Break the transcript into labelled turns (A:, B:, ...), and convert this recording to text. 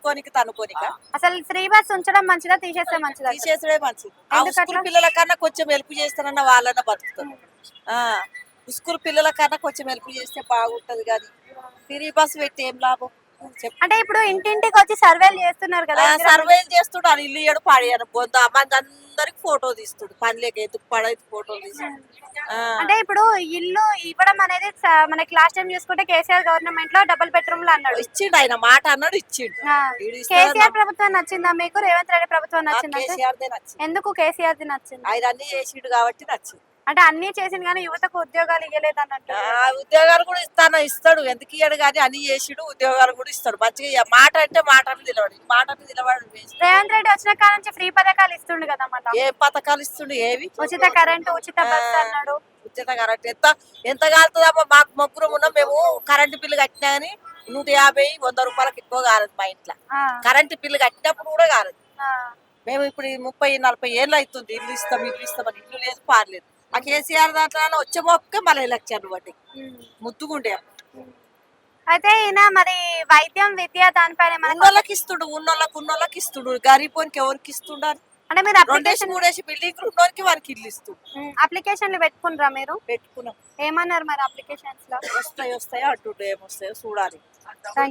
A: అనుకోనికి తనుకోనిక
B: అసలు free bus ఉంచడం మంచిదా తీసేస్తే మంచిదా?
A: తీసేసడే మంచిది. ఆ
B: ఎందుకు
A: స్కూల్
B: అట్లా?
A: పిల్లల కన్నా కొంచెం హెల్ప్ చేస్తారన్న వాళ్ళన్న బతుకుతారు. ఆ స్కూల్ పిల్లల కన్నా కొంచెం హెల్ప్ చేస్తే బాగుంటది కానీ ఫ్రీ బస్ పెట్టి ఏం లాభం చెప్పు.
B: అంటే ఇప్పుడు ఇంటింటికి వచ్చి సర్వేలు చేస్తున్నారు కదా, ఇందిరా
A: సర్వేలు చేస్తుడు ఇల్లు ఇయ్యడు పాడేయడు బొంద మంది అందరికి ఫోటో తీస్తుడు పని లేక ఎందుకు పడైతే ఫోటో తీసి
B: అంటే ఇప్పుడు ఇల్లు ఇవ్వడం అనేది మనకి లాస్ట్ టైం చూసుకుంటే కేసీఆర్ గవర్నమెంట్ లో డబుల్ బెడ్రూమ్ లో అన్నాడు.
A: ఇచ్చిండు ఆయన మాట అన్నాడు ఇచ్చిండు.
B: ఆ,
A: ఈడు
B: కేసీఆర్
A: ఇస్తాడన్న
B: ప్రభుత్వం నచ్చిందా మీకు? రేవంత్ రెడ్డి ప్రభుత్వం
A: నాకు
B: నచ్చిందంటే
A: కేసీఆర్ దే నచ్చింది.
B: ఎందుకు కేసీఆర్ ది నచ్చింది?
A: ఆయన అన్ని చేసిండు కాబట్టి నచ్చింది.
B: అంటే అన్ని చేసింది కానీ యువతకు ఉద్యోగాలు ఇవ్వలేదు అన్నట్టు.
A: ఉద్యోగాలు కూడా ఇస్తాడు ఎందుకు ఇయ్యడు కానీ అన్ని చేసిడు ఉద్యోగాలు కూడా ఇస్తాడు మంచిగా మాట అంటే మాటలు నిలబడి మాటలు నిలబడి
B: రేవంత్ రెడ్డి వచ్చిన కాడ నుంచి ఫ్రీ పథకాలు ఇస్తుండు కదా మళ్ళీ.
A: ఏ పథకాలు ఇస్తుండు ఏవి
B: ఉచిత కరెంటు, ఉచిత బస్సు అన్నాడు.
A: ఉచిత కరెంట్ ఎంత కాలుతుందమ్మా మాకు ముగ్గురు ఉన్నాం మేము కరెంటు బిల్లు కట్టినా కానీ 150 100 రూపాయలకి ఎక్కువ కాలేదు మా ఇంట్లో
B: ఆ,
A: కరెంటు బిల్లు కట్టినప్పుడు కూడా కాలేదు.
B: ఆ,
A: మేము ఇప్పుడు 30-40 ఏళ్ళు అవుతుంది ఇల్లు ఇస్తామని ఇల్లు లేదు పారలేదు. ఆ కేసీఆర్ దాంట్లో వచ్చే మొక్క మళ్ళీ ఎలక్షన్ బట్టి
B: ఉమ్.
A: ముద్దుగుండే
B: అయితే ఈయన మరి వైద్యం, విద్య దానిపైన మనకు
A: ఉన్నోళ్ళకి ఇస్తుడు గరీబోనికి ఎవరికి ఇస్తుండాలి?
B: అంటే మీరు
A: 2-3 బిల్డింగ్లు ఉన్నోరికి వారికి ఇల్లు ఇస్తుడు.
B: అప్లికేషన్లు పెట్టుకుంటారా మీరు?
A: పెట్టుకున్నాం
B: ఏమన్నారు మరి అప్లికేషన్స్ లో?
A: వస్తాయో అంటుండే ఏమొస్తాయో చూడాలి.